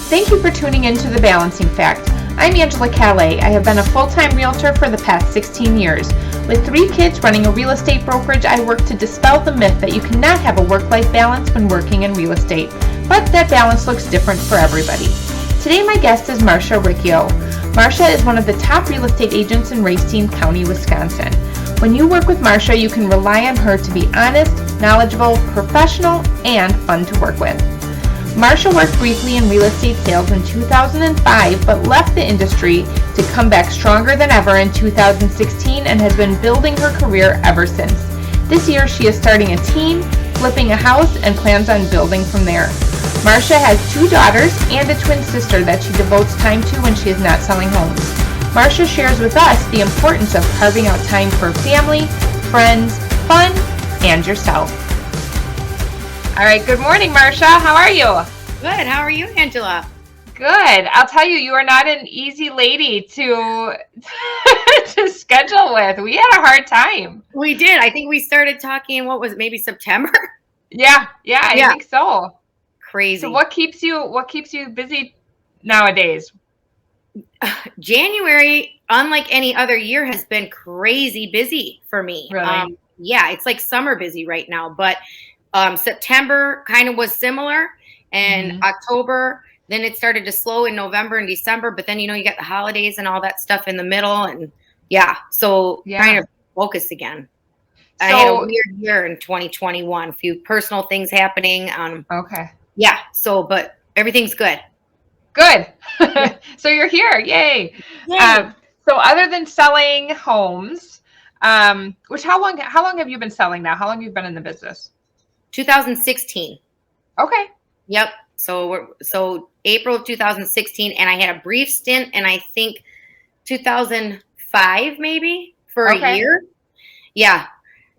Thank you for tuning in to The Balancing Fact. I'm Angela Calais. I have been a full-time realtor for the past 16 years. With 3 kids running a real estate brokerage, I work to dispel the myth that you cannot have a work-life balance when working in real estate, but that balance looks different for everybody. Today my guest is Marcia Ricchio. Marcia is one of the top real estate agents in Racine County, Wisconsin. When you work with Marcia, you can rely on her to be honest, knowledgeable, professional, and fun to work with. Marcia worked briefly in real estate sales in 2005, but left the industry to come back stronger than ever in 2016 and has been building her career ever since. This year, she is starting a team, flipping a house, and plans on building from there. Marcia has 2 daughters and a twin sister that she devotes time to when she is not selling homes. Marcia shares with us the importance of carving out time for family, friends, fun, and yourself. All right, good morning, Marcia. How are you? Good. How are you, Angela? Good. I'll tell you, you are not an easy lady to to schedule with. We had a hard time. We did. I think we started talking, what was it, maybe September? Yeah, I think so. Crazy. So what keeps you busy nowadays? January, unlike any other year, has been crazy busy for me. Really? Yeah, it's like summer busy right now, but September kind of was similar, and October, then it started to slow in November and December, but then, you got the holidays and all that stuff in the middle, and trying to focus again. I had a weird year in 2021, a few personal things happening. Okay. Yeah, but everything's good. Good. So you're here. Yay. So other than selling homes, which how long have you been selling now? How long have you been in the business? 2016. Okay. Yep. So April of 2016, and I had a brief stint, and I think 2005 maybe for a year. Yeah.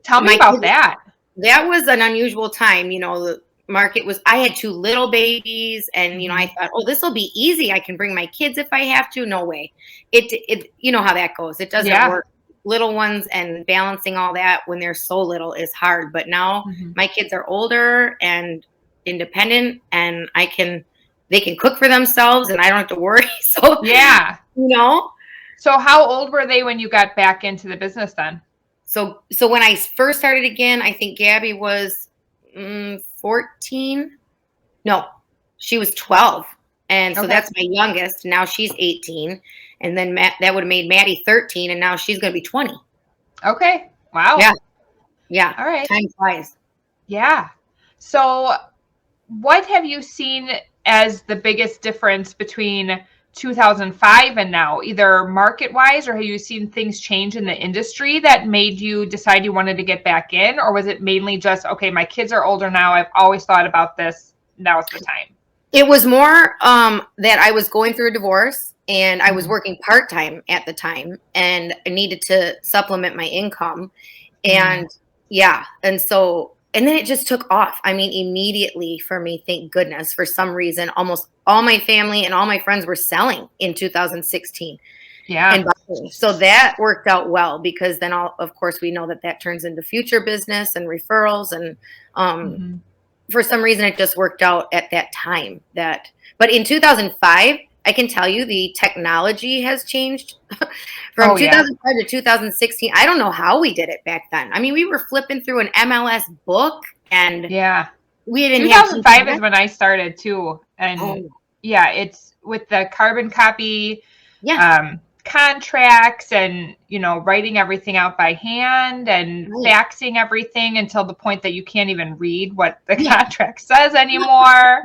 Tell me about that. That was an unusual time. The market was, I had 2 little babies, and I thought, oh, this will be easy. I can bring my kids if I have to. No way. It you know how that goes. It doesn't work. Little ones and balancing all that when they're so little is hard. But now my kids are older and independent, and they can cook for themselves, and I don't have to worry. So So how old were they when you got back into the business then? So when I first started again, I think Gabby was 14. No, she was 12. And so that's my youngest. Now she's 18. And then that would have made Maddie 13. And now she's going to be 20. Okay. Wow. Yeah. All right. Time flies. Yeah. So what have you seen as the biggest difference between 2005 and now, either market-wise, or have you seen things change in the industry that made you decide you wanted to get back in? Or was it mainly just, okay, my kids are older now, I've always thought about this, now's the time? It was more that I was going through a divorce, and I was working part-time at the time, and I needed to supplement my income. And and then it just took off. I mean, immediately for me, thank goodness, for some reason, almost all my family and all my friends were selling in 2016. Yeah. And so that worked out well, because then of course we know that turns into future business and referrals. And for some reason it just worked out at that time. But in 2005, I can tell you the technology has changed from 2005 to 2016. I don't know how we did it back then. I mean, we were flipping through an MLS book, and we didn't 2005 is when I started too. And it's with the carbon copy contracts, and writing everything out by hand and faxing everything until the point that you can't even read what the contract says anymore.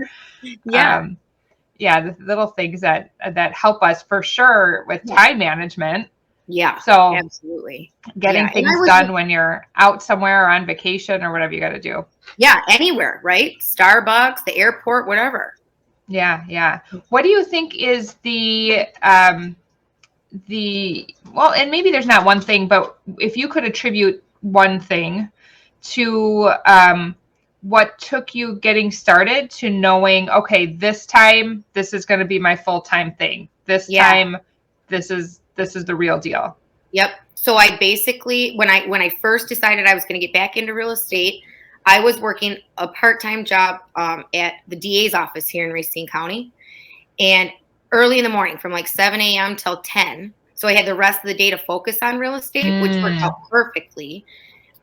The little things that help us for sure with time management. Yeah. So absolutely. Getting things done when you're out somewhere or on vacation or whatever you got to do. Yeah. Anywhere, right? Starbucks, the airport, whatever. Yeah. What do you think is and maybe there's not one thing, but if you could attribute one thing to, what took you getting started to knowing, okay, this time, this is going to be my full-time thing. This time, this is the real deal. Yep. So I basically, when I first decided I was going to get back into real estate, I was working a part-time job at the DA's office here in Racine County. and early in the morning from like 7 a.m. till 10. So I had the rest of the day to focus on real estate, which worked out perfectly.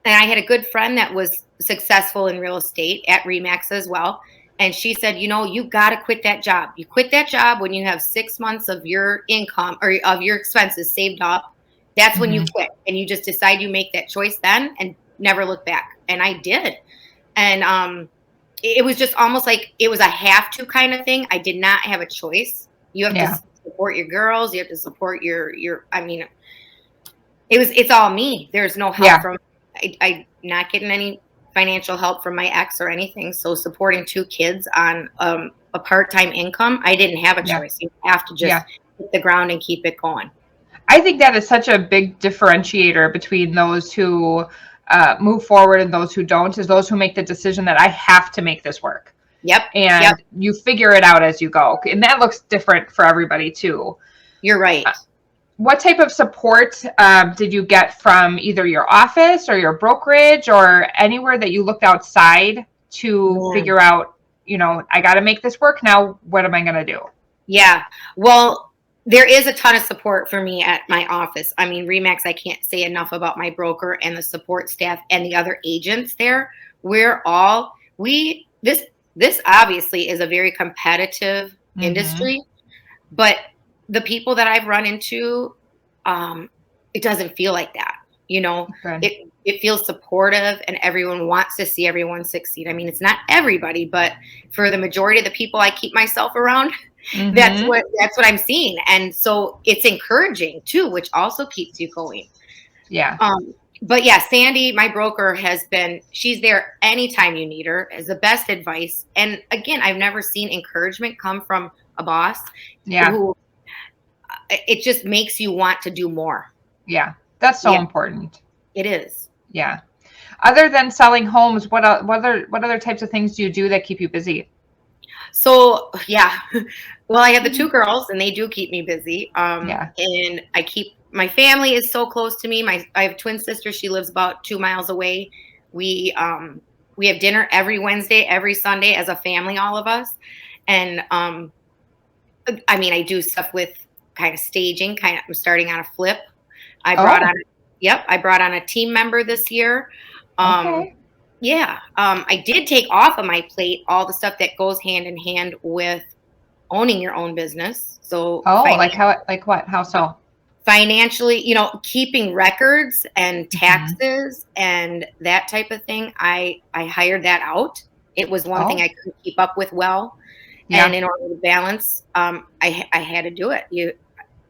And I had a good friend that was successful in real estate at Remax as well. And she said, you got to quit that job. You quit that job when you have 6 months of your income or of your expenses saved up. That's when you quit. And you just decide you make that choice then and never look back. And I did. And it was just almost like it was a have to kind of thing. I did not have a choice. You have to support your girls. You have to support I mean, it's all me. There's no help from, I not getting any financial help from my ex or anything. So supporting 2 kids on a part-time income, I didn't have a choice. You have to just hit the ground and keep it going. I think that is such a big differentiator between those who move forward and those who don't, is those who make the decision that I have to make this work. Yep. And you figure it out as you go. And that looks different for everybody too. You're right. What type of support did you get from either your office or your brokerage or anywhere that you looked outside to figure out, I got to make this work now. What am I going to do? Yeah. Well, there is a ton of support for me at my office. I mean, Remax, I can't say enough about my broker and the support staff and the other agents there. This obviously is a very competitive industry, but the people that I've run into, it doesn't feel like that. It feels supportive and everyone wants to see everyone succeed. I mean, it's not everybody, but for the majority of the people I keep myself around, that's what I'm seeing. And so it's encouraging too, which also keeps you going. Yeah. But yeah, Sandy, my broker, she's there anytime you need her, has the best advice. And again, I've never seen encouragement come from a boss who, it just makes you want to do more. Yeah. That's so important. It is. Yeah. Other than selling homes, what other types of things do you do that keep you busy? So, well, I have the 2 girls and they do keep me busy. And my family is so close to me. I have a twin sister. She lives about 2 miles away. We have dinner every Wednesday, every Sunday as a family, all of us. And, I mean, I do stuff with kind of staging, I'm starting on a flip. I brought on a team member this year. I did take off of my plate all the stuff that goes hand in hand with owning your own business. So how so? Financially, keeping records and taxes and that type of thing. I hired that out. It was one thing I couldn't keep up with well. Yeah. And in order to balance, I had to do it.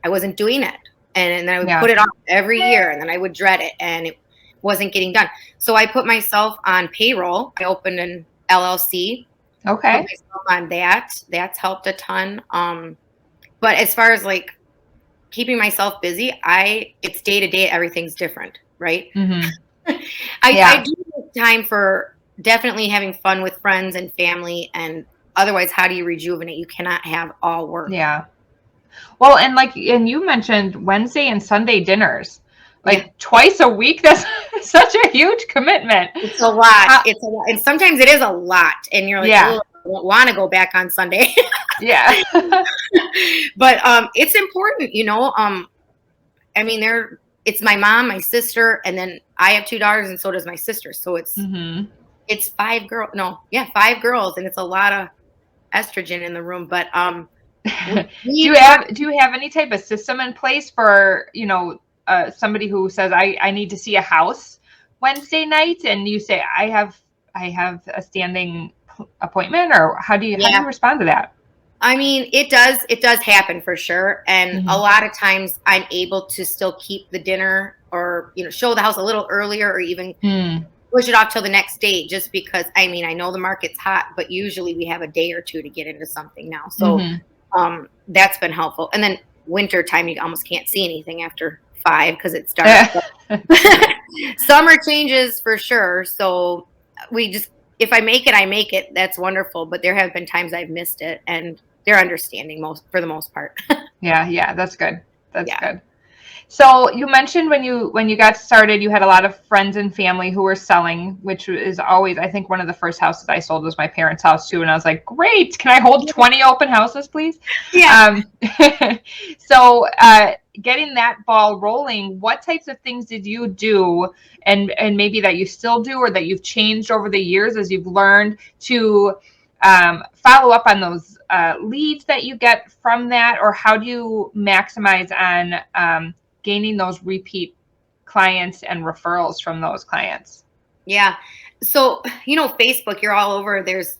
I wasn't doing it. And then I would put it off every year and then I would dread it and it wasn't getting done. So I put myself on payroll. I opened an LLC. Okay. Put myself on that. That's helped a ton. But as far as like keeping myself busy, it's day to day. Everything's different, right? I do make time for definitely having fun with friends and family, and otherwise, how do you rejuvenate? You cannot have all work. Yeah. Well, and you mentioned Wednesday and Sunday dinners, twice a week. That's such a huge commitment. It's a lot. It's a lot. And sometimes it is a lot. And you're like, I don't want to go back on Sunday. Yeah. But it's important, I mean, it's my mom, my sister, and then I have 2 daughters and so does my sister. So it's 5 girls. No, 5 girls. And it's a lot of estrogen in the room. But do you have any type of system in place for, somebody who says, I need to see a house Wednesday night, and you say, I have a standing appointment, or how do you respond to that? I mean, it does happen for sure. And a lot of times I'm able to still keep the dinner or, show the house a little earlier or even push it off till the next day, just because, I mean, I know the market's hot, but usually we have a day or 2 to get into something now. So that's been helpful. And then winter time, you almost can't see anything after 5 because it's dark. Summer changes for sure. So if I make it, I make it. That's wonderful. But there have been times I've missed it, and they're understanding for the most part. Yeah. That's good. That's good. So you mentioned when you got started, you had a lot of friends and family who were selling, which is always, I think, one of the first houses I sold was my parents' house too. And I was like, great, can I hold 20 open houses, please? Yeah. So getting that ball rolling, what types of things did you do, and maybe that you still do, or that you've changed over the years as you've learned to follow up on those leads that you get from that, or how do you maximize on gaining those repeat clients and referrals from those clients? Yeah. So, Facebook, you're all over. There's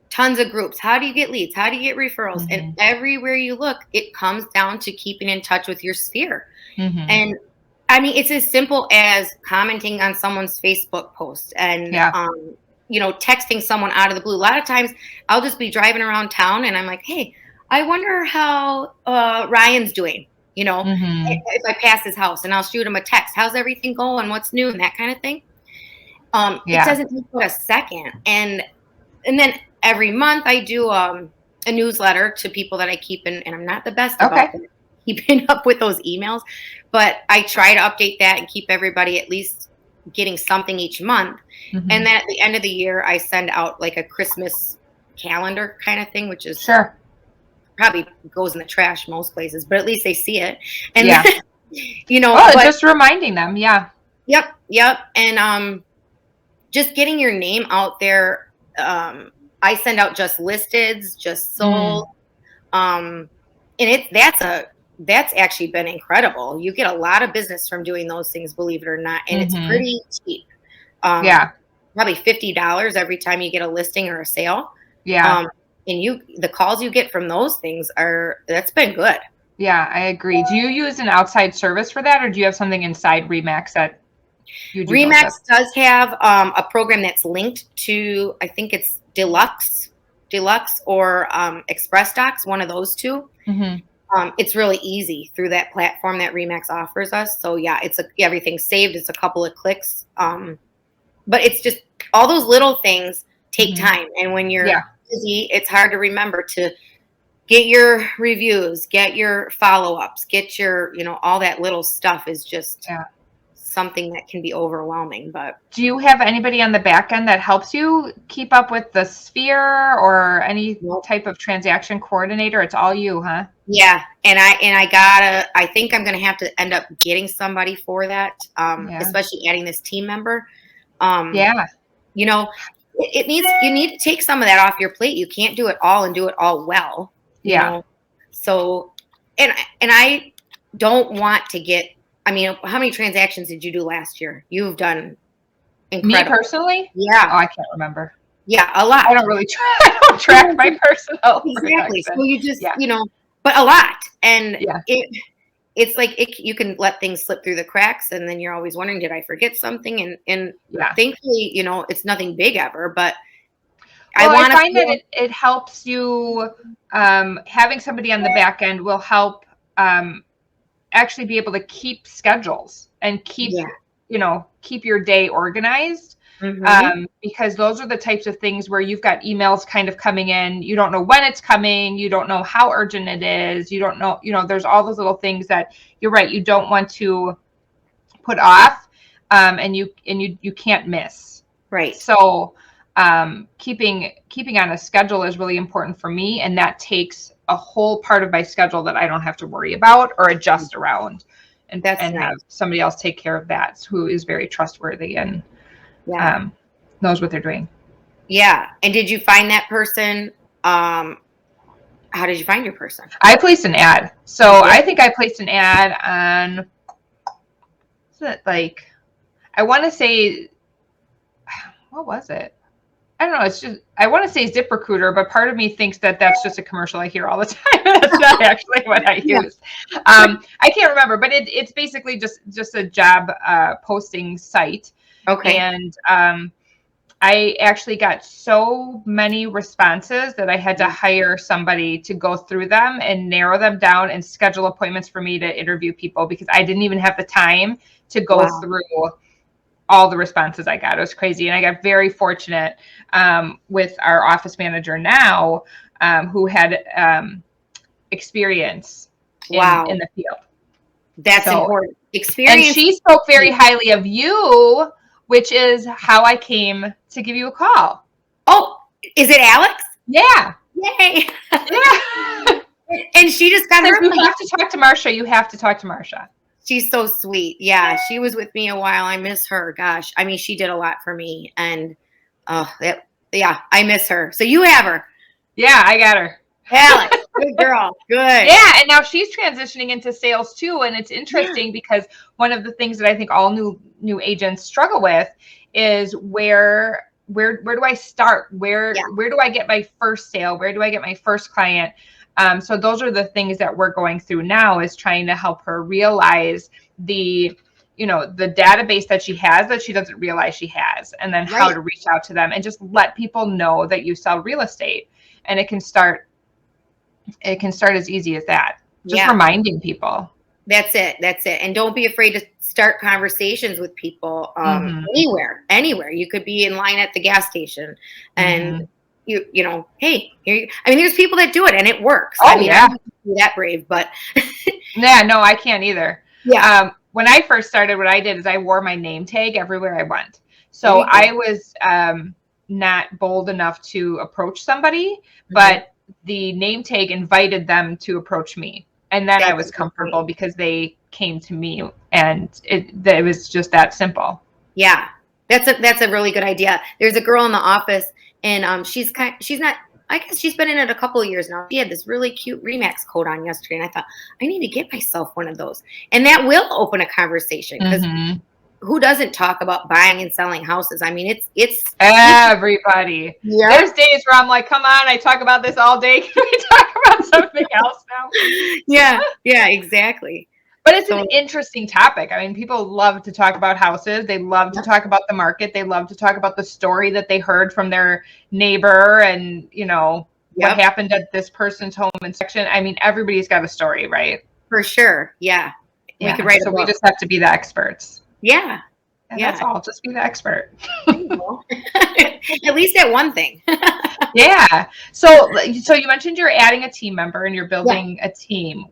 tons of groups. How do you get leads? How do you get referrals? And Mm-hmm. everywhere you look, it comes down to keeping in touch with your sphere. Mm-hmm. And I mean, it's as simple as commenting on someone's Facebook post and, Yeah. texting someone out of the blue. A lot of times I'll just be driving around town and I'm like, hey, I wonder how Ryan's doing, Mm-hmm. if I pass his house, and I'll shoot him a text. How's everything going? What's new? And that kind of thing. It Yeah. doesn't take but a second. And then every month I do a newsletter to people that I keep in, and I'm not the best Okay. about keeping up with those emails, but I try to update that and keep everybody at least getting something each month. Mm-hmm. And then at the end of the year, I send out like a Christmas calendar kind of thing, which is Sure. probably goes in the trash most places, but at least they see it. And Yeah. but Just reminding them. Yeah. yep. And just getting your name out there. I send out just listeds, just sold. And that's actually been incredible. You get a lot of business from doing those things, believe it or not, and it's Mm-hmm. pretty cheap. Yeah. Probably $50 every time you get a listing or a sale. Yeah. And the calls you get from those things that's been good. Yeah, I agree. Do you use an outside service for that, or do you have something inside Remax that you do both Remax of? does have a program that's linked to, I think it's Deluxe or Express Docs, one of those two. Mm-hmm. It's really easy through that platform that Remax offers us. So yeah, everything's saved. It's a couple of clicks. But it's just all those little things take Mm-hmm. time. And when you're busy, it's hard to remember to get your reviews, get your follow-ups, get your, all that little stuff is just something that can be overwhelming. But do you have anybody on the back end that helps you keep up with the sphere, or any type of transaction coordinator? It's all you, huh? Yeah. And I think I'm going to have to end up getting somebody for that. Especially adding this team member. You need to take some of that off your plate. You can't do it all and do it all well. You know? So, and I don't want to get, I mean, how many transactions did you do last year? You've done incredible. Me personally? Yeah. Oh, I can't remember. Yeah, a lot. I don't really I don't track my personal. Exactly. So you just, but a lot. And it's like you can let things slip through the cracks, and then you're always wondering, did I forget something? And thankfully, it's nothing big ever, but I find that it helps you, having somebody on the back end will help actually be able to keep schedules and keep your day organized. Mm-hmm. Because those are the types of things where you've got emails kind of coming in. You don't know when it's coming. You don't know how urgent it is. You don't know, there's all those little things that you're right. You don't want to put off, and you can't miss. Right. So, keeping on a schedule is really important for me. And that takes a whole part of my schedule that I don't have to worry about or adjust around, and have somebody else take care of that, who is very trustworthy and knows what they're doing. Yeah. And did you find that person? How did you find your person? I placed an ad. So I think I placed an ad on, I want to say, what was it? I don't know. It's just, I want to say ZipRecruiter, but part of me thinks that that's just a commercial I hear all the time. That's not actually what I use. I can't remember, but it's basically just a job posting site. Okay. And I actually got so many responses that I had to hire somebody to go through them and narrow them down and schedule appointments for me to interview people, because I didn't even have the time to go through all the responses I got. It was crazy. And I got very fortunate with our office manager now, who had experience in the field. That's So, important. and Experience. she spoke very highly of you, which is how I came to give you a call. Oh, is it Alex? Yeah. Yay. Yeah. And she just got her. You have to talk to Marcia. You have to talk to Marcia. She's so sweet. Yeah, she was with me a while. I miss her. Gosh, I mean, she did a lot for me, and yeah, I miss her. So you have her. Yeah, I got her. Alex, good girl. Good. Yeah, and now she's transitioning into sales too, and it's interesting because one of the things that I think all new agents struggle with is where do I start? Where do I get my first sale? Where do I get my first client? So those are the things that we're going through now, is trying to help her realize the database that she has that she doesn't realize she has, and then how to reach out to them and just let people know that you sell real estate. And it can start as easy as that. Just reminding people. That's it. And don't be afraid to start conversations with people anywhere. You could be in line at the gas station and you know, hey, here you, I mean, there's people that do it and it works. Oh, I mean, I'm not that brave, but yeah, no, I can't either. Yeah. When I first started, what I did is I wore my name tag everywhere I went. So I was not bold enough to approach somebody, but the name tag invited them to approach me. And then I was comfortable because they came to me, and it was just that simple. Yeah. That's a really good idea. There's a girl in the office, and she's not, I guess she's been in it a couple of years now. She had this really cute Remax coat on yesterday, and I thought, I need to get myself one of those. And that will open a conversation, because who doesn't talk about buying and selling houses? I mean, it's everybody. Yeah. There's days where I'm like, come on, I talk about this all day. Can we talk about something else now? Yeah, exactly. But it's an interesting topic. I mean, people love to talk about houses. They love to talk about the market. They love to talk about the story that they heard from their neighbor and, what happened at this person's home inspection. I mean, everybody's got a story, right? For sure. Yeah. We could write a book. We just have to be the experts. Yeah. That's all. Just be the expert. At least at one thing. Yeah. So you mentioned you're adding a team member and you're building a team.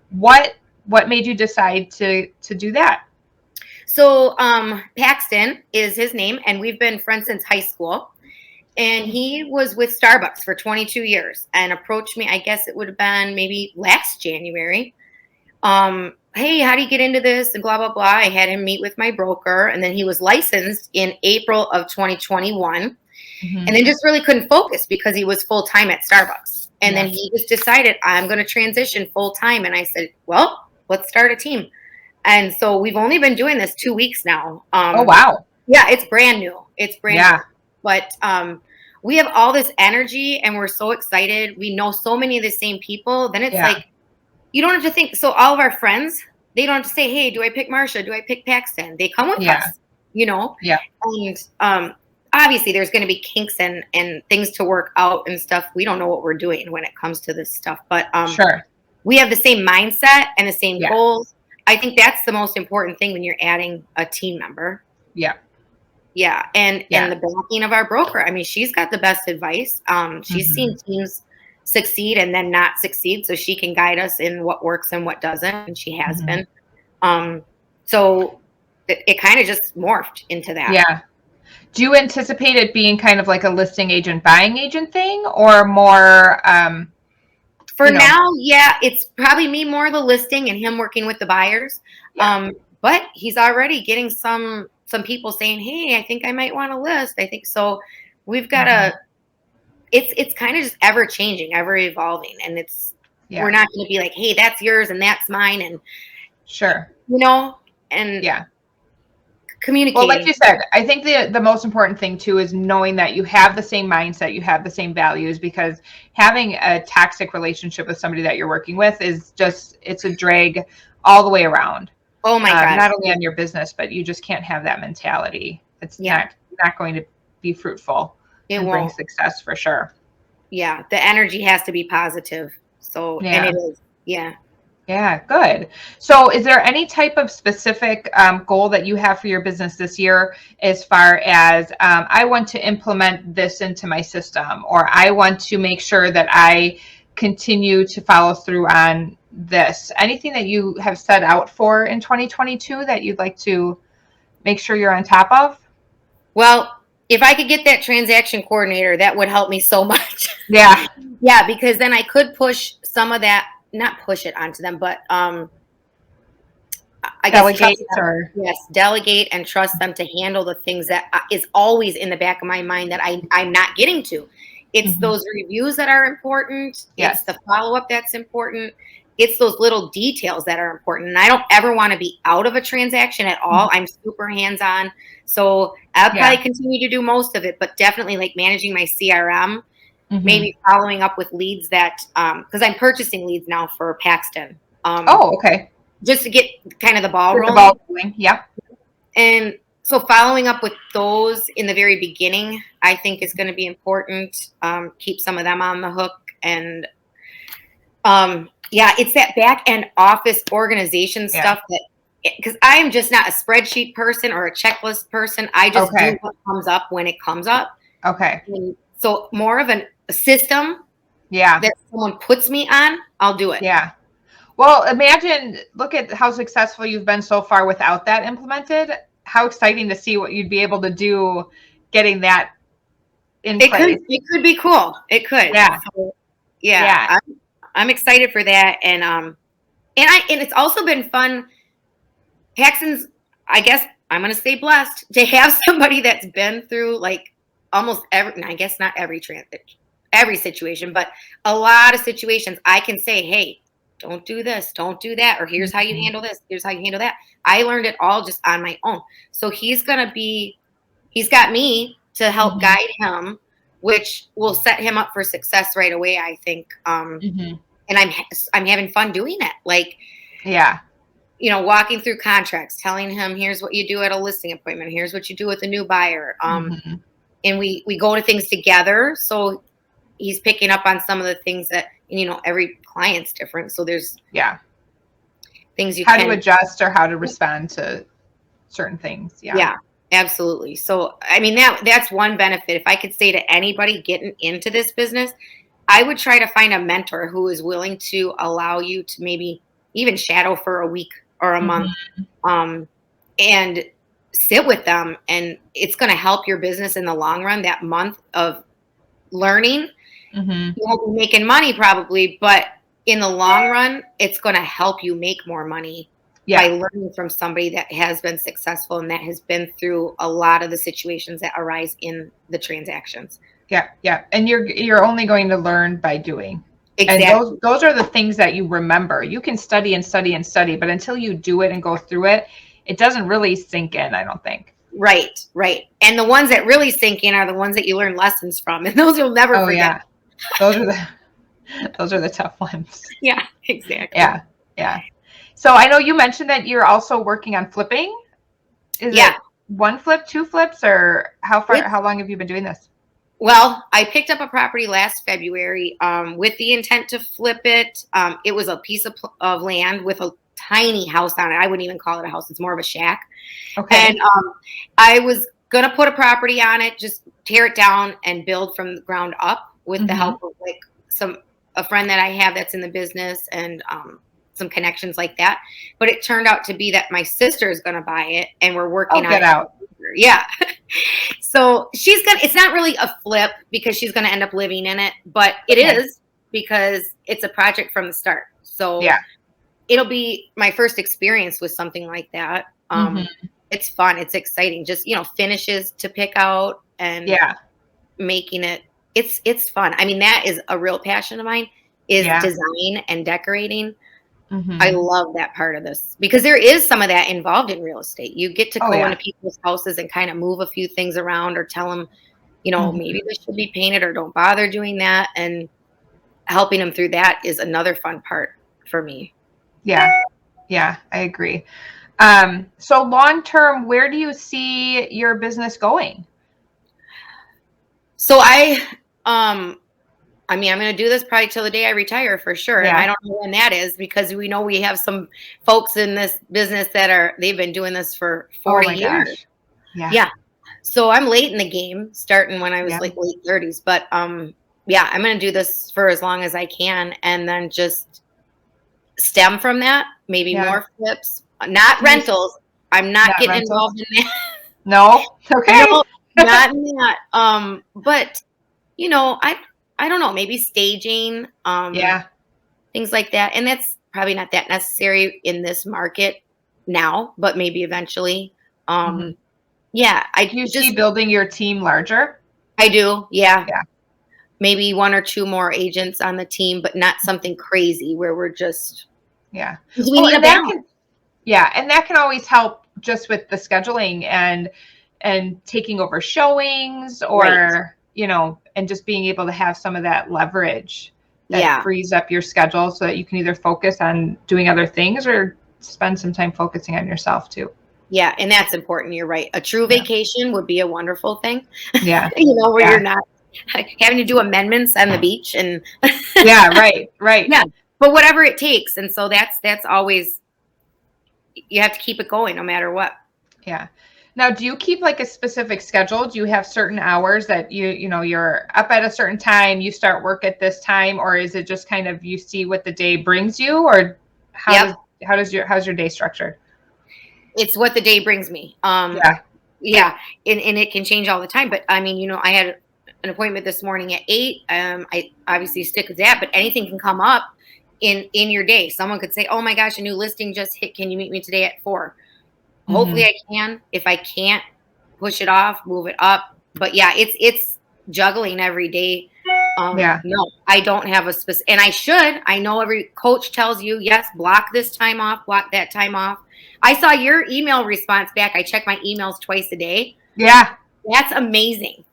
What made you decide to do that? So Paxton is his name, and we've been friends since high school. And he was with Starbucks for 22 years and approached me, I guess it would have been maybe last January. Hey, how do you get into this? And blah, blah, blah. I had him meet with my broker, and then he was licensed in April of 2021. And then just really couldn't focus because he was full-time at Starbucks. And then he just decided, I'm going to transition full-time. And I said, well, let's start a team. And so we've only been doing this 2 weeks now. Oh, wow. Yeah, it's brand new. It's brand new. But we have all this energy and we're so excited. We know so many of the same people. Then it's like, you don't have to think. So all of our friends, they don't have to say, hey, do I pick Marcia? Do I pick Paxton? They come with us, Yeah. And obviously there's going to be kinks and things to work out and stuff. We don't know what we're doing when it comes to this stuff. But we have the same mindset and the same goals. I think that's the most important thing when you're adding a team member. Yeah. Yeah. And the backing of our broker. I mean, she's got the best advice. She's seen teams succeed and then not succeed, so she can guide us in what works and what doesn't. And she has been. So it kind of just morphed into that. Yeah. Do you anticipate it being kind of like a listing agent, buying agent thing, or more? For now, it's probably me more the listing and him working with the buyers. But he's already getting some people saying, hey, I think I might want to list. I think so. We've got it's kind of just ever changing, ever evolving. And we're not going to be like, hey, that's yours and that's mine. And communicating. Well, like you said, I think the most important thing too is knowing that you have the same mindset, you have the same values, because having a toxic relationship with somebody that you're working with is it's a drag all the way around. Oh my God. Not only on your business, but you just can't have that mentality. It's not going to be fruitful. It won't bring success for sure. Yeah. The energy has to be positive. So, and it is. Yeah. Yeah, good. So is there any type of specific goal that you have for your business this year, as far as I want to implement this into my system, or I want to make sure that I continue to follow through on this? Anything that you have set out for in 2022 that you'd like to make sure you're on top of? Well, if I could get that transaction coordinator, that would help me so much. Yeah. Yeah, because then I could push some of that, not push it onto them, but I guess trust Delegate them. or Yes, delegate and trust them to handle the things that is always in the back of my mind that I'm not getting to. It's Mhm. those reviews that are important. It's Yes. the follow up that's important. It's those little details that are important. And I don't ever want to be out of a transaction at all. I'm super hands on. So I'll Yeah. probably continue to do most of it, but definitely like managing my CRM, Mhm. maybe following up with leads that, because I'm purchasing leads now for Paxton. Oh, okay. Just to get kind of the ball Get the rolling. ball rolling. Yep. And so following up with those in the very beginning, I think is going to be important. Keep some of them on the hook. And yeah, it's that back end office organization stuff that, because I'm just not a spreadsheet person or a checklist person. I just do Okay. what comes up when it comes up. Okay. And so more of a system Yeah. that someone puts me on, I'll do it. Yeah. Well, imagine, look at how successful you've been so far without that implemented. How exciting to see what you'd be able to do getting that in place. It could be cool. It could. Yeah. So, yeah. Yeah. I'm excited for that. And it's also been fun. Paxton's, I guess I'm gonna stay blessed to have somebody that's been through like almost every, and I guess not every situation, but a lot of situations I can say, hey, don't do this, don't do that, or here's how you Mhm. handle this, here's how you handle that. I learned it all just on my own. So he's got me to help Mhm. guide him, which will set him up for success right away, I think. Mhm. And I'm having fun doing it. Like, Yeah. walking through contracts, telling him, here's what you do at a listing appointment. Here's what you do with a new buyer. Mhm. And we go to things together. So he's picking up on some of the things that, every client's different. So there's Yeah. things you How to can, adjust or how to respond to certain things. Yeah. yeah, absolutely. So, I mean, that's one benefit. If I could say to anybody getting into this business, I would try to find a mentor who is willing to allow you to maybe even shadow for a week or a month, Mhm. um, and sit with them. And it's going to help your business in the long run. That month of learning, Mhm. you won't be making money probably, but in the long run, it's going to help you make more money by Yeah. learning from somebody that has been successful and that has been through a lot of the situations that arise in the transactions. Yeah. Yeah. And you're only going to learn by doing. And Exactly. those are the things that you remember. You can study and study and study, but until you do it and go through it, it doesn't really sink in, I don't think. Right, right. And the ones that really sink in are the ones that you learn lessons from, and those you'll never Oh forget. yeah. Those are the those are the tough ones. Yeah, exactly. Yeah. Yeah. So I know you mentioned that you're also working on flipping. Is Yeah. it one flip, two flips, or It's, how long have you been doing this? well, I picked up a property last February with the intent to flip it. It was a piece of land with a tiny house on it. I wouldn't even call it a house. It's more of a shack. And Okay. I was going to put a property on it, just tear it down and build from the ground up with the Mm-hmm. help of like a friend that I have that's in the business and some connections like that. But it turned out to be that my sister is going to buy it and we're Oh, working on get it. out. Yeah. So it's not really a flip because she's going to end up living in it, but it Okay. is because it's a project from the start. So Yeah. it'll be my first experience with something like that. Mm-hmm. It's fun. It's exciting. Just, finishes to pick out and Yeah. making it. It's fun. I mean, that is a real passion of mine is Yeah. design and decorating. I Mm-hmm. love that part of this because there is some of that involved in real estate. You get to Oh go yeah. into people's houses and kind of move a few things around or tell them, Mm-hmm. maybe this should be painted or don't bother doing that. And helping them through that is another fun part for me. Yeah. Yeah. I agree. So long term, where do you see your business going? So I mean, I'm going to do this probably till the day I retire for sure. And I Yeah. don't know when that is because we know we have some folks in this business they've been doing this for Oh 40 my years. gosh. Yeah. Yeah. So I'm late in the game, starting when I was Yeah. like late 30s. But yeah, I'm going to do this for as long as I can and then just stem from that. Maybe Yeah. more flips, not rentals. I'm not getting rentals? involved in that. No? Okay. No, not in that. But I don't know, maybe staging, Yeah. things like that. And that's probably not that necessary in this market now, but maybe eventually. Mhm. Yeah, Do you see building your team larger? I do. Yeah. Yeah. Maybe one or two more agents on the team, but not something crazy where we're just, Yeah. 'cause we need a and that balance. and that can always help just with the scheduling and taking over showings or, and just being able to have some of that leverage that frees up your schedule so that you can either focus on doing other things or spend some time focusing on yourself too. Yeah, and that's important. You're right. A true vacation would be a wonderful thing. Yeah. Where you're not having to do amendments on the beach and Yeah, right. yeah, but whatever it takes. And so that's always, you have to keep it going no matter what. Yeah. Now, do you keep like a specific schedule? Do you have certain hours that you're up at a certain time, you start work at this time, or is it just kind of you see what the day brings you, or how's your day structured? It's what the day brings me. Yeah, and it can change all the time. But I mean, I had an appointment this morning at 8. I obviously stick with that, but anything can come up in your day. Someone could say, "Oh my gosh, a new listing just hit. Can you meet me today at 4?" Hopefully I can. If I can't, push it off, move it up. But yeah, it's juggling every day. No, I don't have a specific, and I should. I know every coach tells you, yes, block this time off, block that time off. I saw your email response back. I check my emails twice a day. Yeah. That's amazing.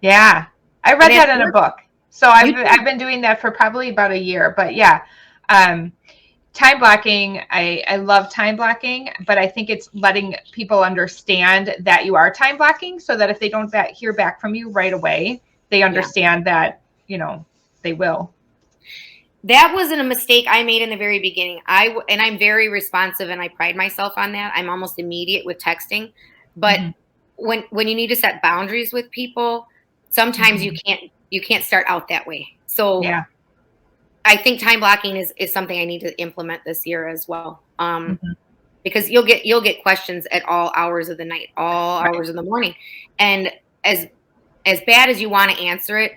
Yeah. I read that in a book. So I've been doing that for probably about a year, but yeah. Time blocking, I love time blocking, but I think it's letting people understand that you are time blocking so that if they don't hear back from you right away, they understand that, they will. That wasn't a mistake I made in the very beginning. And I'm very responsive and I pride myself on that. I'm almost immediate with texting, but when you need to set boundaries with people, sometimes you can't start out that way. So I think time blocking is something I need to implement this year as well. Because you'll get questions at all hours of the night, all hours of the morning. And as bad as you want to answer it,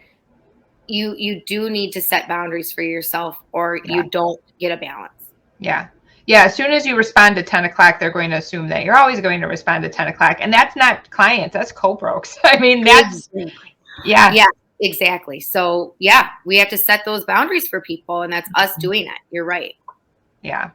you do need to set boundaries for yourself or you don't get a balance. Yeah. Yeah. As soon as you respond to 10 o'clock, they're going to assume that you're always going to respond to 10 o'clock. And that's not clients, that's co-brokes. I mean, that's, Yeah, exactly. So yeah, we have to set those boundaries for people and that's us doing it. You're right. Yeah.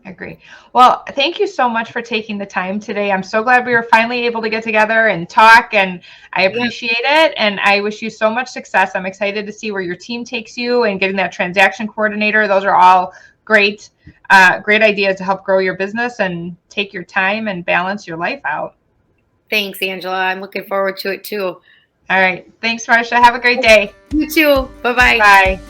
I agree. Well, thank you so much for taking the time today. I'm so glad we were finally able to get together and talk, and I appreciate it. And I wish you so much success. I'm excited to see where your team takes you and getting that transaction coordinator. Those are all great ideas to help grow your business and take your time and balance your life out. Thanks, Angela. I'm looking forward to it too. All right. Thanks, Marcia. Have a great day. You too. Bye-bye. Bye.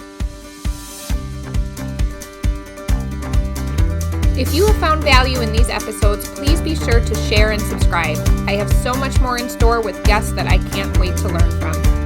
If you have found value in these episodes, please be sure to share and subscribe. I have so much more in store with guests that I can't wait to learn from.